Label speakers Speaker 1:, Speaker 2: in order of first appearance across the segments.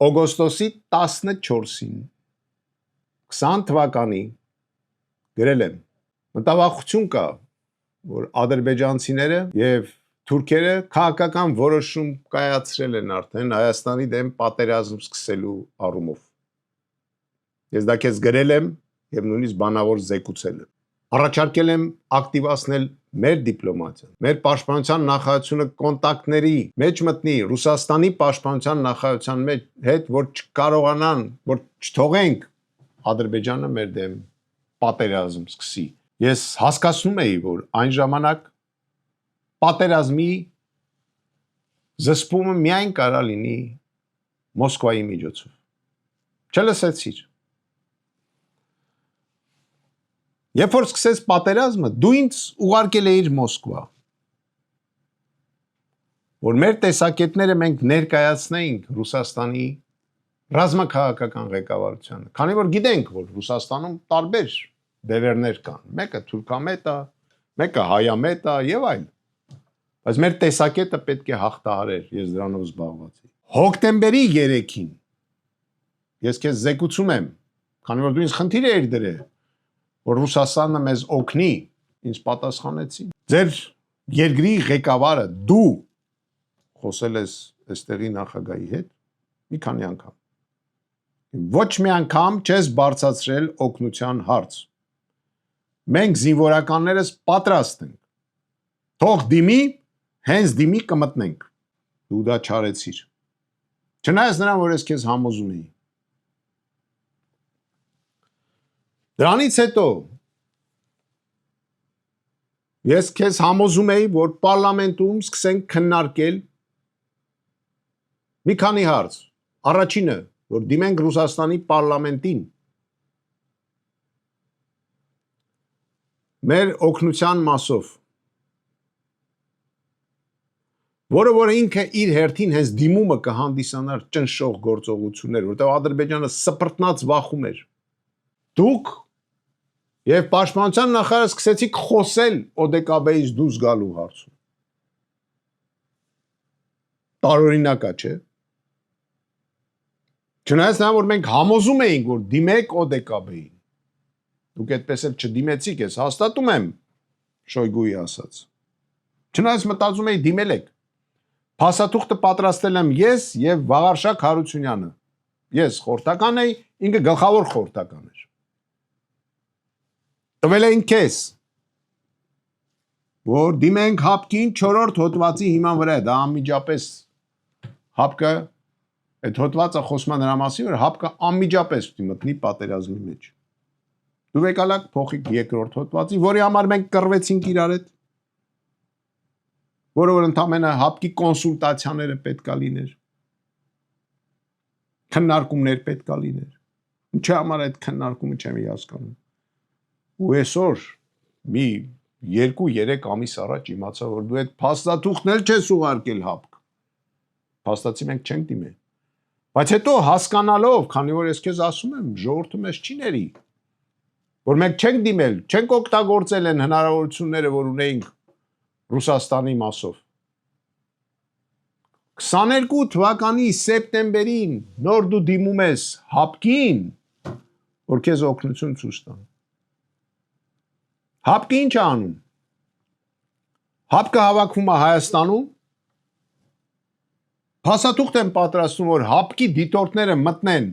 Speaker 1: օգոստոսի 14-ին 20 թվականի գրել եմ մտավախություն կա, որ ադրբեջանցիները եւ թուրքերը քաղաքական որոշում կայացրել են արդեն Հայաստանի դեմ պատերազմ սկսելու առումով։ Ես դա քեզ գրել եմ եւ նույնիսկ բանավոր զեկուցել եմ։ Առաջարկել եմ ակտիվացնել մեր դիպլոմատիան, մեր պաշտպանության նախարարությունը կոնտակտների մեջ մտնի Ռուսաստանի պաշտպանության նախարարության հետ, որ չկարողանան, որ չթողենք Ադրբեջանը մեր դեմ պատերազմ սկսի։ Ես հասկացնում էի, որ այն ժամանակ պատերազմի զսպումը միայն կարա լինի Մոսկվայի միջոցով։ Չլսեցիր։ Երբ որ սկսեց պատերազմը, դու ինձ ուղարկել էիր Մոսկվա, որ մեր տեսակետները մենք ներկայացնեինք Ռուսաստանի ռազմաքաղաքական ղեկավարությանը, քանի որ գիտենք, որ Ռուսաստանում տարբեր բևեռներ կան, մեկը թուրքամետ է, մեկը հայամետ է եւ այլն, բայց մեր տեսակետը պետք է հաղթահարեր, ես դրանով զբաղված եմ։ Հոկտեմբերի 3-ին ես քեզ զեկուցում եմ, քանի որ դու ինձ խնդիր էիր դրել, որ Ռուսաստանը մեզ օգնի, ինձ պատասխանեցի։ Ձեր երկրի ղեկավարը դու խոսել ես այստեղի նախագահի հետ մի քանի անգամ։ Ոչ մի անգամ չես բարձրացրել օգնության հարց։ Մենք զինվորականներս պատրաստ ենք։ Թող դիմի, հենց դիմի կմտնենք։ Դու դա չարեցիր։ Չնայած նրան, որ ես քեզ համոզում էի։ Դրանից հետո ես քեզ համոզում էի, որ պարլամենտում սկսենք քննարկել մի քանի հարց։ Առաջինը, որ դիմենք Ռուսաստանի պարլամենտին մեր օգնության մասով, որը ինքը իր հերթին հենց դիմումը կհանդիսանար ճնշող գործողություններ, որտեղ Ադրբեջանը սպրտնած վախում էր։ Դուք եւ պաշտպանության նախարարը սկսեցիք խոսել ՕԴԿԲ-ից դուրս գալու հարցում։ Տարօրինակ է, չէ՞։ Չնայած նա, որ մենք համոզում էինք, որ դիմեք ՕԴԿԲ-ին։ Դուք այդպես էլ չդիմեցիք, ես հաստատում եմ Շոյգուի ասած։ Չնայած մտածում էի դիմել եք։ Փաստաթուղթը պատրաստել եմ ես եւ Վաղարշակ Հարությունյանը։ Ես խորհրդական էի, ինքը գլխավոր խորհրդական էր։ Տվել էին քեզ, որ դիմենք հապկին 4-րդ հոդվածի հիման վրա է, դա անմիջապես հապկը, այդ հոդվածը խոսում է նրա մասին, որ հապկը անմիջապես պիտի մտնի պատերազմի մեջ։ Դու եկալաք փոխիկ 2-րդ հոդվածի, որի համար մենք կռվեցինք իրար հետ, որը որ ընդամենը հապկի կոնսուլտացիաները պետքա լիներ, քննարկումներ պետքա լիներ։ Ինչի համար այդ քննարկումը չեմ հասկանում։ Ու այսօր մի 2-3 ամիս առաջ իմացա, որ դու այդ փաստաթուղթն էլ չես ուղարկել հապկ։ Փաստացի մենք չենք դիմել։ Բայց հետո հասկանալով, քանի որ ես քեզ ասում եմ, ժողովուրդը մեզ չի ների, որ մենք չենք դիմել, չենք օգտագործել են հնարավորությունները, որ ունեինք Ռուսաստանի մասով։ 22 թվականի սեպտեմբերին նոր դու դիմում ես հապկին, որ քեզ օգնություն ցույց տան։ Հապկը ինչ է անում։ Հապկը հավաքվում է Հայաստանում, փաստաթուղթ են պատրաստում, որ հապկի դիտորդները մտնեն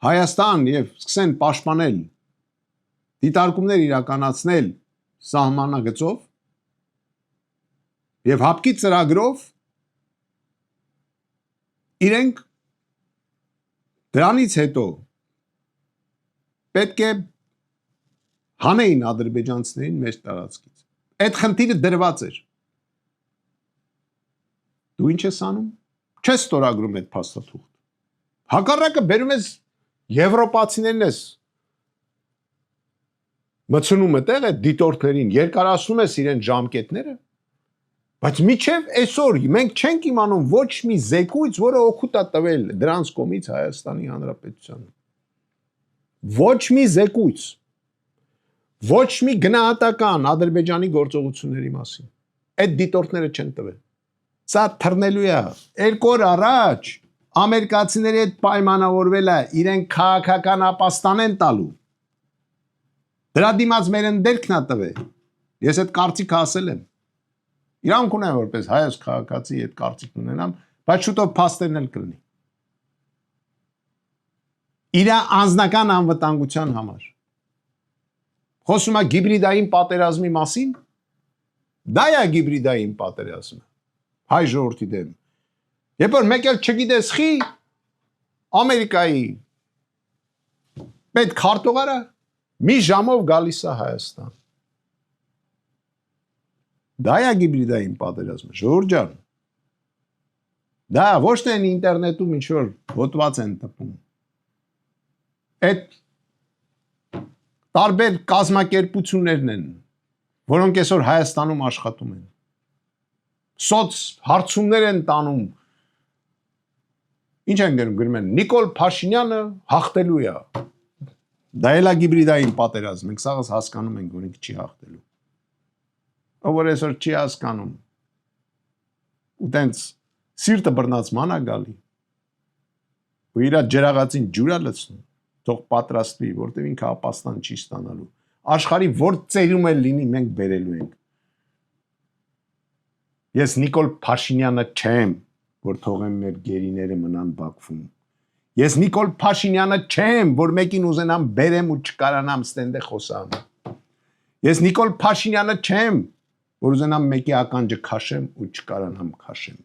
Speaker 1: Հայաստան եւ սկսեն պաշտպանել, դիտարկումներ իրականացնել սահմանագծով եւ հապկի ծրագրով իրենք դրանից հետո պետք է հանեին ադրբեջանցիներին մեր տարածքից։ Այդ խնդիրը դրված էր։ Դու ինչ ես անում։ Չես ստորագրում այդ փաստաթուղթ։ Հակառակը բերում ես եվրոպացիներն ես մցնում այդտեղ այդ դիտորդներին, երկարացնում ես իրեն ժամկետները, բայց միչև այսօր մենք չենք իմանում ոչ մի զեկույց, որը օգուտ է տվել դրանց կողմից Հայաստանի Հանրապետությանը։ Ոչ մի զեկույց, ոչ մի գնահատական Ադրբեջանի գործողությունների մասին։ Այդ դիտորդները չեն տվել։ Սա թռնելու է։ 2 օր առաջ ամերիկացիների հետ պայմանավորվել է իրենք քաղաքական ապաստան են տալու։ Դրա դիմաց մեր ընդերքն է տվել։ Ես այդ կարծիքը ասել եմ։ Իրանք ունեն որպես հայոց քաղաքացի այդ կարծիքն ունենամ, բայց շուտով փաստերն էլ կլինի։ Իր անձնական անվտանգության համար։ Խոսում է գիբրիդային պատերազմի մասին։ Դա է գիբրիդային պատերազմը։ Հայ ժողովրդի դեմ։ Երբ որ մեկ էլ չգիտես խի Ամերիկայի պետ քարտուղարը մի ժամով գալիս է Հայաստան։ Դա է գիբրիդային պատերազմը, ժողովուրդ ջան։ Դա ոչ թե ինտերնետում ինչ որ հոդված են տպում։ Այդ տարբեր կազմակերպություններն են, որոնք այսօր Հայաստանում աշխատում են։ Սոց հարցումներ են տանում։ Ինչ են գրում են Նիկոլ Փաշինյանը հաղթելու է։ Դա էլ է գիբրիդային պատերազմ, մենք սաղս հասկանում ենք, որ ինքը չի հաղթելու։ Ով որ այսօր չի հասկանում։ Ու տենց սիրտը բռնացման է գալի։ Ու իր ջրաղացին ջուր է լցնում, թող պատրաստվի, որտեղ ինքը ապաստան չի ստանալու։ Աշխարհի որ ծերում էլ լինի, մենք բերելու ենք։ Ես Նիկոլ Փաշինյանը չեմ, որ թողեմ մեր գերիները մնան Բաքվում։ Ես Նիկոլ Փաշինյանը չեմ, որ մեկին ուզենամ բերեմ ու չկարանամ ստենդե խոսամ։ Ես Նիկոլ Փաշինյանը չեմ, որ ուզենամ մեկի ականջը քաշեմ ու չկարանամ քաշեմ։